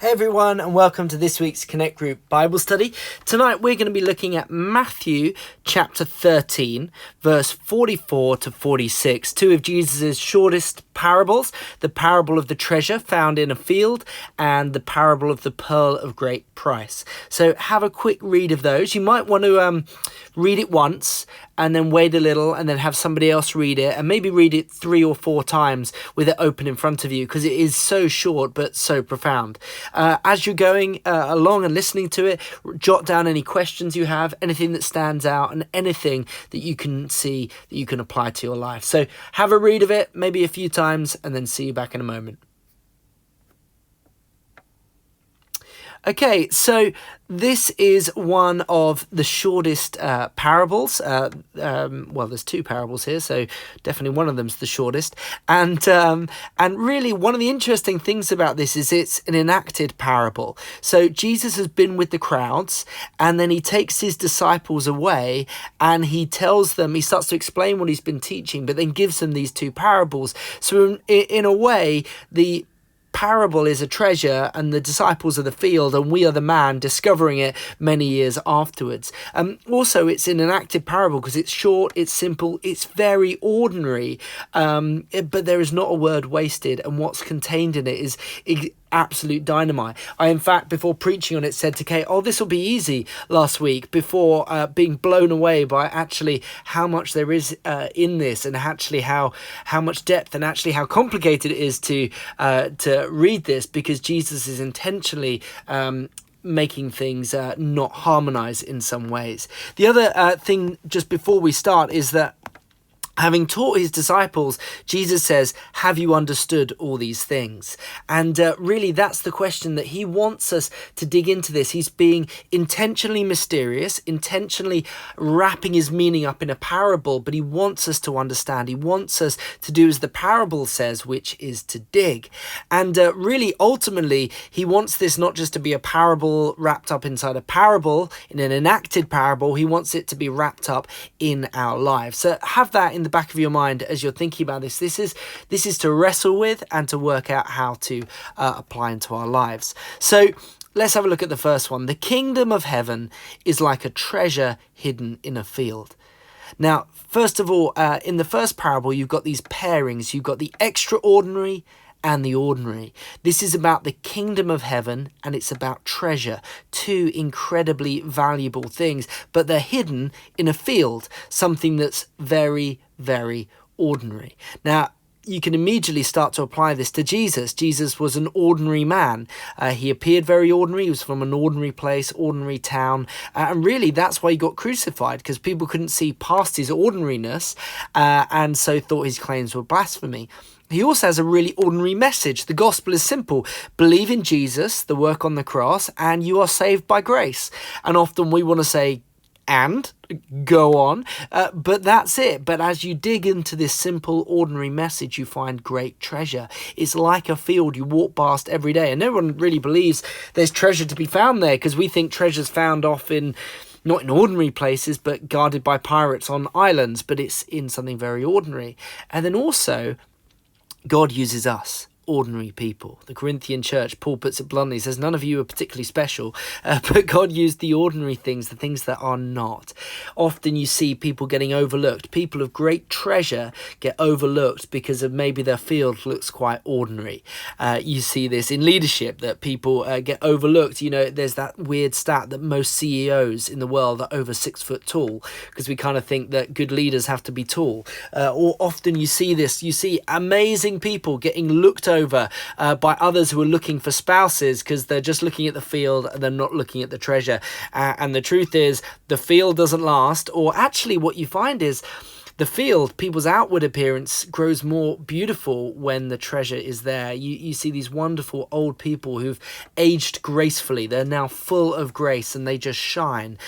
Hey everyone, and welcome to this week's Connect Group Bible study. Tonight we're going to be looking at Matthew chapter 13, verse 44 to 46, two of Jesus' shortest parables, the parable of the treasure found in a field and the parable of the pearl of great price. So have a quick read of those. You might want to read it once and then wait a little and then have somebody else read it, and maybe read it 3 or 4 times with it open in front of you, because it is so short but so profound. As you're going along and listening to it, jot down any questions you have, anything that stands out, and anything that you can see that you can apply to your life. So have a read of it, maybe a few times, and then see you back in a moment. Okay, so this is one of the shortest parables. There's 2 parables here, so definitely one of them's the shortest. And really, one of the interesting things about this is it's an enacted parable. So Jesus has been with the crowds, and then he takes his disciples away, and he tells them, he starts to explain what he's been teaching, but then gives them these 2 parables. So in a way, the parable is a treasure and the disciples are the field, and we are the man discovering it many years afterwards. Also, it's in an active parable because it's short, it's simple, it's very ordinary, but there is not a word wasted, and what's contained in it is absolute dynamite. I, in fact, before preaching on it, said to Kate, this will be easy last week, before being blown away by actually how much there is in this, and actually how much depth, and actually how complicated it is to read this, because Jesus is intentionally making things not harmonize in some ways. The other thing, just before we start, is that having taught his disciples, Jesus says, have you understood all these things? And really, that's the question that he wants us to dig into this. He's being intentionally mysterious, intentionally wrapping his meaning up in a parable, but he wants us to understand. He wants us to do as the parable says, which is to dig. And really, ultimately, he wants this not just to be a parable wrapped up inside a parable, in an enacted parable. He wants it to be wrapped up in our lives. So have that in the back of your mind as you're thinking about this. This is to wrestle with and to work out how to apply into our lives. So let's have a look at the first one. The kingdom of heaven is like a treasure hidden in a field. Now, first of all, in the first parable, you've got these pairings. You've got the extraordinary and the ordinary. This is about the kingdom of heaven, and it's about treasure, 2 incredibly valuable things, but they're hidden in a field, something that's very, very ordinary. Now, you can immediately start to apply this to Jesus. Jesus was an ordinary man. He appeared very ordinary. He was from an ordinary place, ordinary town. And really, that's why he got crucified, because people couldn't see past his ordinariness, and so thought his claims were blasphemy. He also has a really ordinary message. The gospel is simple. Believe in Jesus, the work on the cross, and you are saved by grace. And often we want to say, and go on, but that's it. But as you dig into this simple, ordinary message, you find great treasure. It's like a field you walk past every day, and no one really believes there's treasure to be found there, because we think treasure's found off in, not in ordinary places, but guarded by pirates on islands, but it's in something very ordinary. And then also, God uses us, ordinary people. The Corinthian church, Paul puts it bluntly, he says, none of you are particularly special, but God used the ordinary things, the things that are not. Often you see people getting overlooked. People of great treasure get overlooked because of maybe their field looks quite ordinary. You see this in leadership, that people get overlooked. You know, there's that weird stat that most CEOs in the world are over 6 foot tall, because we kind of think that good leaders have to be tall. Or often you see this, you see amazing people getting looked over by others who are looking for spouses, because they're just looking at the field and they're not looking at the treasure. And the truth is, the field doesn't last. Or actually what you find is, the field, people's outward appearance grows more beautiful when the treasure is there. You see these wonderful old people who've aged gracefully. They're now full of grace, and they just shine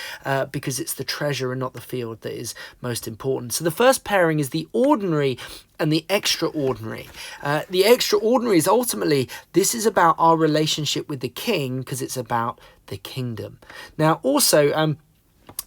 because it's the treasure and not the field that is most important. So the first pairing is the ordinary and the extraordinary. The extraordinary is ultimately, this is about our relationship with the King, because it's about the kingdom. Now also,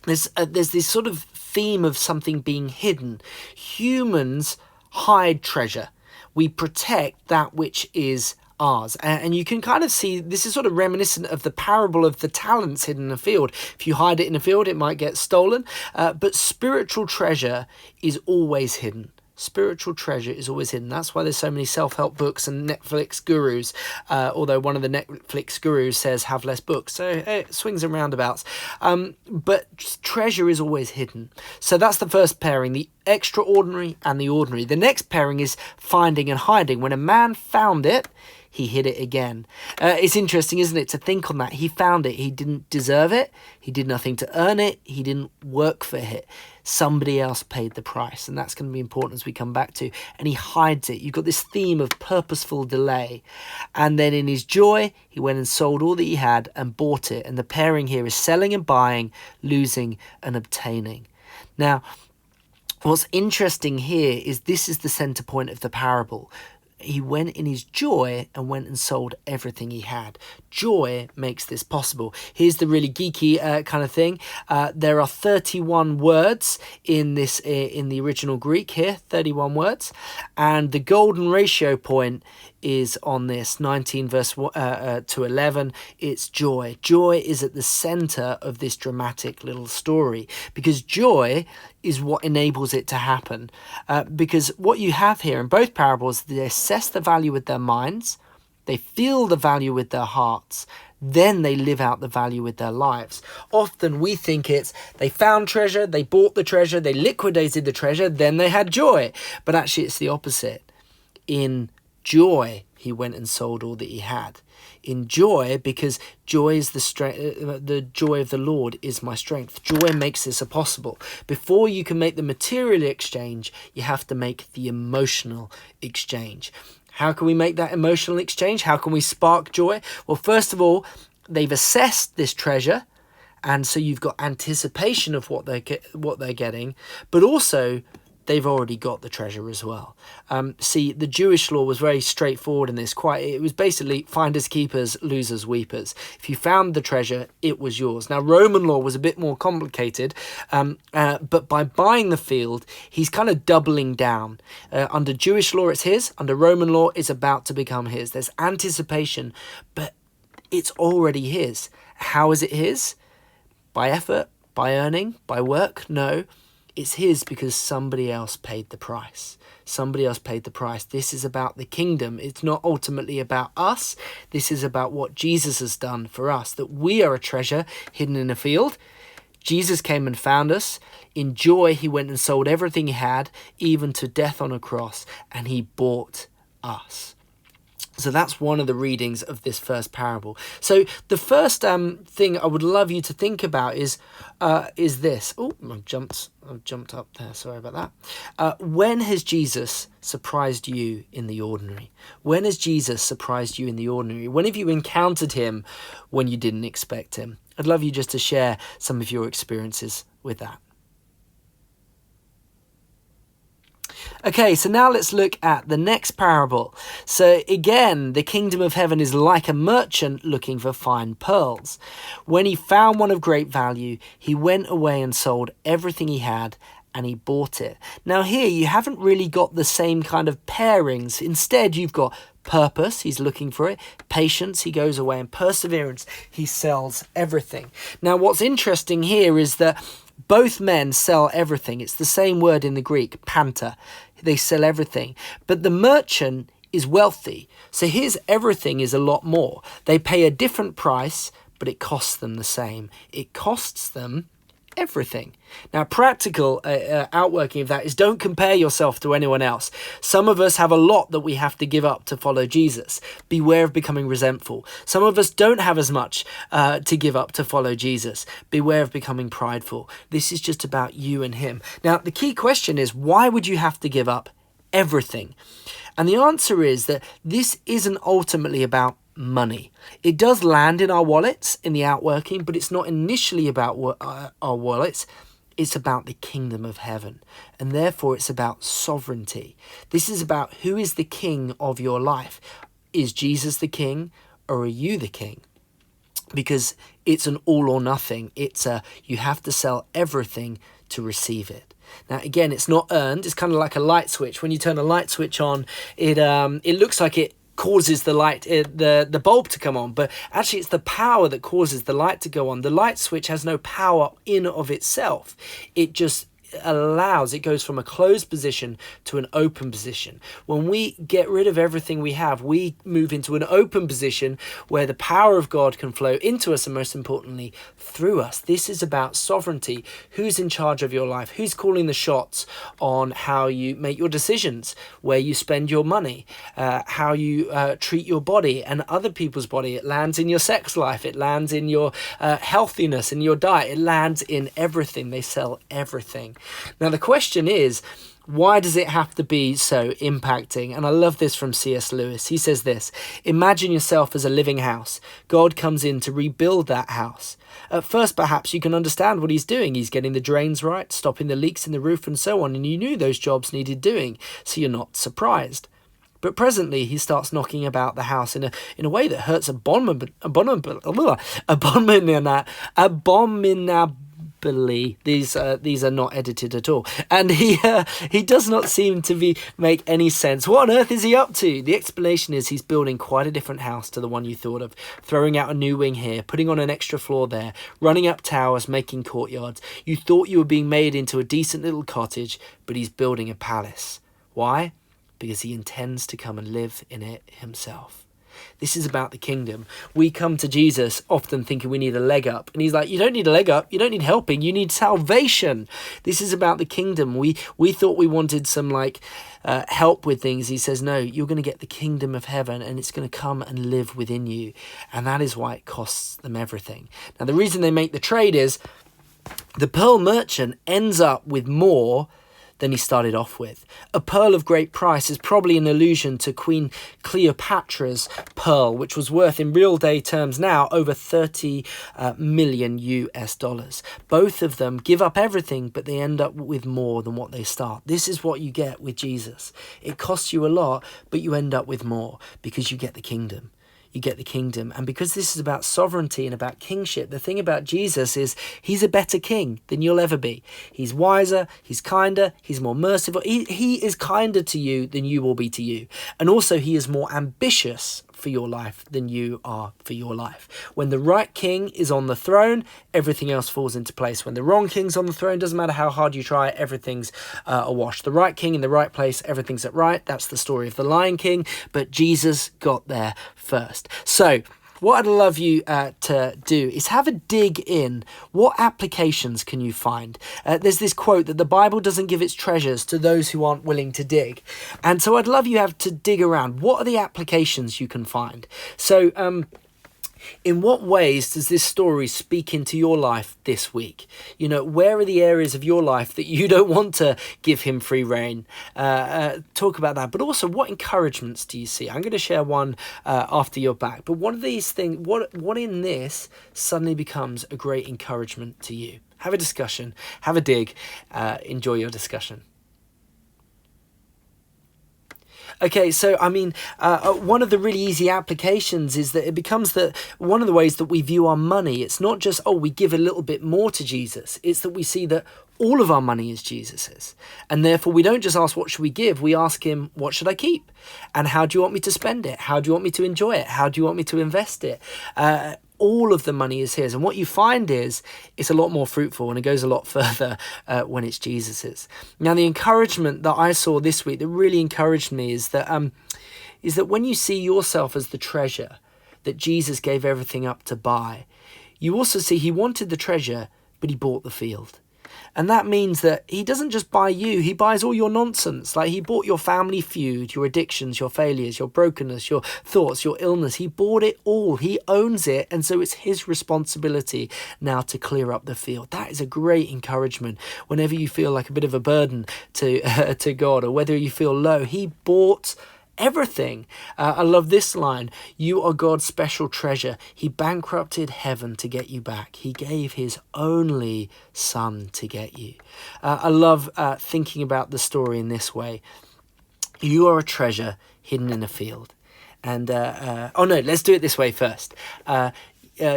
there's this sort of theme of something being hidden. Humans hide treasure. We protect that which is ours. And you can kind of see this is sort of reminiscent of the parable of the talents hidden in a field. If you hide it in a field, it might get stolen. But spiritual treasure is always hidden. Spiritual treasure is always hidden. That's why there's so many self-help books and Netflix gurus, although one of the Netflix gurus says have less books, so it swings and roundabouts. But treasure is always hidden. So that's the first pairing, the extraordinary and the ordinary. The next pairing is finding and hiding. When a man found it, he hid it again. It's interesting, isn't it, to think on that. He found it. He didn't deserve it. He did nothing to earn it. He didn't work for it. Somebody else paid the price. And that's going to be important as we come back to. And he hides it. You've got this theme of purposeful delay. And then in his joy, he went and sold all that he had and bought it. And the pairing here is selling and buying, losing and obtaining. Now, what's interesting here is this is the center point of the parable. He went in his joy and went and sold everything he had. Joy makes this possible. Here's the really geeky kind of thing. There are 31 words in this in the original Greek here, 31 words. And the golden ratio point is on this 19 verse to 11. It's joy. Joy is at the center of this dramatic little story, because joy is what enables it to happen. Because what you have here in both parables, they assess the value with their minds, they feel the value with their hearts, then they live out the value with their lives. Often we think it's they found treasure, they bought the treasure, they liquidated the treasure, then they had joy. But actually it's the opposite. In joy, he went and sold all that he had. In joy, because joy is the strength, the joy of the Lord is my strength. Joy makes this possible. Before you can make the material exchange, you have to make the emotional exchange. How can we make that emotional exchange? How can we spark joy? Well, first of all, they've assessed this treasure, and so you've got anticipation of what they're getting, but also they've already got the treasure as well. See, the Jewish law was very straightforward in this. It was basically finders keepers, losers weepers. If you found the treasure, it was yours. Now, Roman law was a bit more complicated, but by buying the field, he's kind of doubling down. Under Jewish law, it's his. Under Roman law, it's about to become his. There's anticipation, but it's already his. How is it his? By effort? By earning? By work? No. It's his because somebody else paid the price. Somebody else paid the price. This is about the kingdom. It's not ultimately about us. This is about what Jesus has done for us, that we are a treasure hidden in a field. Jesus came and found us. In joy, he went and sold everything he had, even to death on a cross, and he bought us. So that's one of the readings of this first parable. So the first thing I would love you to think about is this. Oh, I've jumped up there. Sorry about that. When has Jesus surprised you in the ordinary? When has Jesus surprised you in the ordinary? When have you encountered him when you didn't expect him? I'd love you just to share some of your experiences with that. Okay, so now let's look at the next parable. So again, the kingdom of heaven is like a merchant looking for fine pearls. When he found one of great value, he went away and sold everything he had, and he bought it. Now here, you haven't really got the same kind of pairings. Instead, you've got purpose, he's looking for it. Patience, he goes away. And perseverance, he sells everything. Now, what's interesting here is that both men sell everything. It's the same word in the Greek, panta. They sell everything. But the merchant is wealthy. So his everything is a lot more. They pay a different price, but it costs them the same. It costs them everything. Now, practical outworking of that is don't compare yourself to anyone else. Some of us have a lot that we have to give up to follow Jesus. Beware of becoming resentful. Some of us don't have as much to give up to follow Jesus. Beware of becoming prideful. This is just about you and him. Now, the key question is, why would you have to give up everything? And the answer is that this isn't ultimately about money. It does land in our wallets in the outworking, but it's not initially about our wallets. It's about the kingdom of heaven, and therefore it's about sovereignty. This is about who is the king of your life. Is Jesus the king, or are you the king? Because it's an all or nothing. It's you have to sell everything to receive it. Now, again, it's not earned. It's kind of like a light switch. When you turn a light switch on, it looks like it causes the light, the bulb to come on, but actually it's the power that causes the light to go on. The light switch has no power in of itself. It just it goes from a closed position to an open position. When we get rid of everything we have, we move into an open position where the power of God can flow into us and, most importantly, through us. This is about sovereignty. Who's in charge of your life? Who's calling the shots on how you make your decisions, where you spend your money, how you treat your body and other people's body? It lands in your sex life. It lands in your healthiness and your diet. It lands in everything. They sell everything. Now, the question is, why does it have to be so impacting? And I love this from C.S. Lewis. He says this: imagine yourself as a living house. God comes in to rebuild that house. At first, perhaps you can understand what he's doing. He's getting the drains right, stopping the leaks in the roof and so on. And you knew those jobs needed doing, so you're not surprised. But presently, he starts knocking about the house in a way that hurts abominably. These are not edited at all, and he does not seem to make any sense. What on earth is he up to? The explanation is he's building quite a different house to the one you thought of, throwing out a new wing here, putting on an extra floor there, running up towers, making courtyards. You thought you were being made into a decent little cottage, but he's building a palace. Why? Because he intends to come and live in it himself. This is about the kingdom. We come to Jesus often thinking we need a leg up. And he's like, you don't need a leg up. You don't need helping. You need salvation. This is about the kingdom. We thought we wanted some help with things. He says, no, you're going to get the kingdom of heaven and it's going to come and live within you. And that is why it costs them everything. Now, the reason they make the trade is the pearl merchant ends up with more than he started off with. A pearl of great price is probably an allusion to Queen Cleopatra's pearl, which was worth in real day terms now over 30 million US dollars. Both of them give up everything, but they end up with more than what they start. This is what you get with Jesus. It costs you a lot, but you end up with more because you get the kingdom. You get the kingdom. And because this is about sovereignty and about kingship, the thing about Jesus is he's a better king than you'll ever be. He's wiser, he's kinder, he's more merciful. He is kinder to you than you will be to you. And also he is more ambitious for your life than you are for your life. When the right king is on the throne, everything else falls into place. When the wrong king's on the throne, doesn't matter how hard you try, everything's awash. The right king in the right place, everything's at right. That's the story of the Lion King, but Jesus got there first. So what I'd love you to do is have a dig in. What applications can you find? There's this quote that the Bible doesn't give its treasures to those who aren't willing to dig. And so I'd love you to dig around. What are the applications you can find? So in what ways does this story speak into your life this week? You know, where are the areas of your life that you don't want to give him free rein? Talk about that. But also, what encouragements do you see? I'm going to share one after you're back. But one of these things, what in this suddenly becomes a great encouragement to you? Have a discussion. Have a dig. Enjoy your discussion. Okay, so I mean, one of the really easy applications is that it becomes one of the ways that we view our money. It's not just, we give a little bit more to Jesus. It's that we see that all of our money is Jesus's. And therefore, we don't just ask, what should we give? We ask him, what should I keep? And how do you want me to spend it? How do you want me to enjoy it? How do you want me to invest it? All of the money is his. And what you find is it's a lot more fruitful and it goes a lot further when it's Jesus's. Now, the encouragement that I saw this week that really encouraged me is that when you see yourself as the treasure that Jesus gave everything up to buy, you also see he wanted the treasure, but he bought the field. And that means that he doesn't just buy you, he buys all your nonsense. Like he bought your family feud, your addictions, your failures, your brokenness, your thoughts, your illness. He bought it all. He owns it. And so it's his responsibility now to clear up the field. That is a great encouragement whenever you feel like a bit of a burden to God, or whether you feel low. He bought everything. I love this line. You are God's special treasure. He bankrupted heaven to get you back. He gave his only son to get you. I love thinking about the story in this way. You are a treasure hidden in a field. And, let's do it this way first.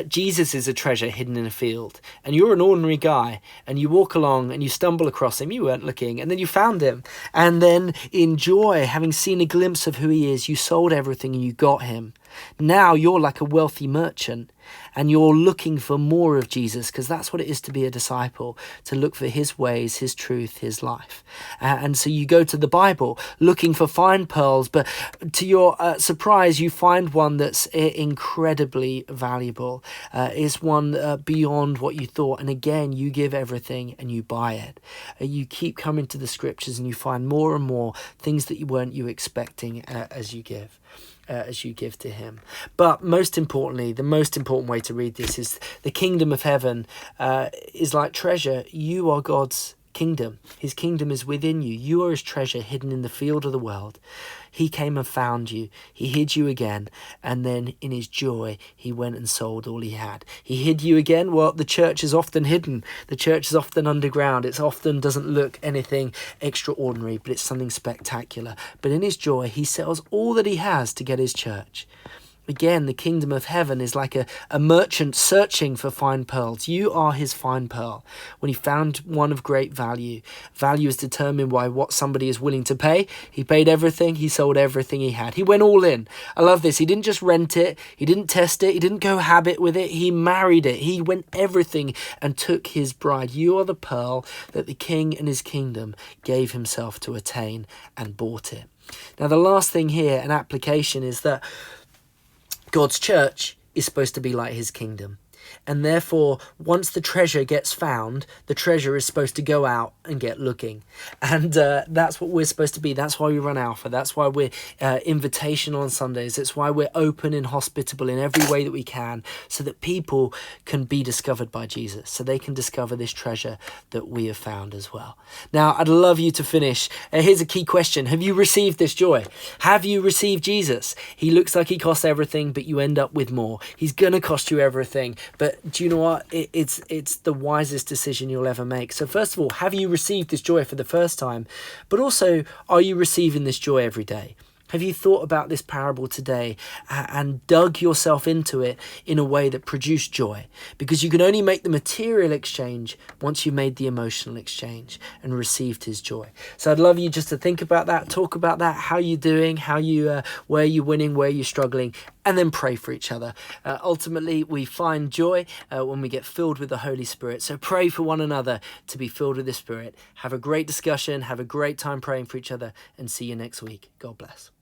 Jesus is a treasure hidden in a field, and you're an ordinary guy, and you walk along and you stumble across him. You weren't looking, and then you found him, and then in joy, having seen a glimpse of who he is, you sold everything and you got him. Now you're like a wealthy merchant, and you're looking for more of Jesus, because that's what it is to be a disciple, to look for his ways, his truth, his life. And so you go to the Bible looking for fine pearls, but to your surprise, you find one that's incredibly valuable. It's one beyond what you thought. And again, you give everything and you buy it. You keep coming to the scriptures and you find more and more things that you weren't expecting as you give. As you give to him. But most importantly, the most important way to read this is the kingdom of heaven is like treasure. You are God's kingdom. His kingdom is within you. You are his treasure hidden in the field of the world. He came and found you. He hid you again. And then in his joy, he went and sold all he had. He hid you again. Well, the church is often hidden. The church is often underground. It often doesn't look anything extraordinary, but it's something spectacular. But in his joy, he sells all that he has to get his church. Again, the kingdom of heaven is like a merchant searching for fine pearls. You are his fine pearl. When he found one of great value, value is determined by what somebody is willing to pay. He paid everything. He sold everything he had. He went all in. I love this. He didn't just rent it. He didn't test it. He didn't go habit with it. He married it. He went everything and took his bride. You are the pearl that the king and his kingdom gave himself to attain and bought it. Now, the last thing here, an application, is that God's church is supposed to be like his kingdom. And therefore, once the treasure gets found, the treasure is supposed to go out and get looking. And that's what we're supposed to be. That's why we run Alpha. That's why we're invitational on Sundays. That's why we're open and hospitable in every way that we can, so that people can be discovered by Jesus, so they can discover this treasure that we have found as well. Now, I'd love you to finish. Here's a key question. Have you received this joy? Have you received Jesus? He looks like he costs everything, but you end up with more. He's going to cost you everything. But do you know what? It's the wisest decision you'll ever make. So first of all, have you received this joy for the first time? But also, are you receiving this joy every day? Have you thought about this parable today and dug yourself into it in a way that produced joy? Because you can only make the material exchange once you've made the emotional exchange and received his joy. So I'd love you just to think about that, talk about that, how you're doing, where you're winning, where you're struggling, and then pray for each other. Ultimately, we find joy when we get filled with the Holy Spirit. So pray for one another to be filled with the Spirit. Have a great discussion. Have a great time praying for each other, and see you next week. God bless.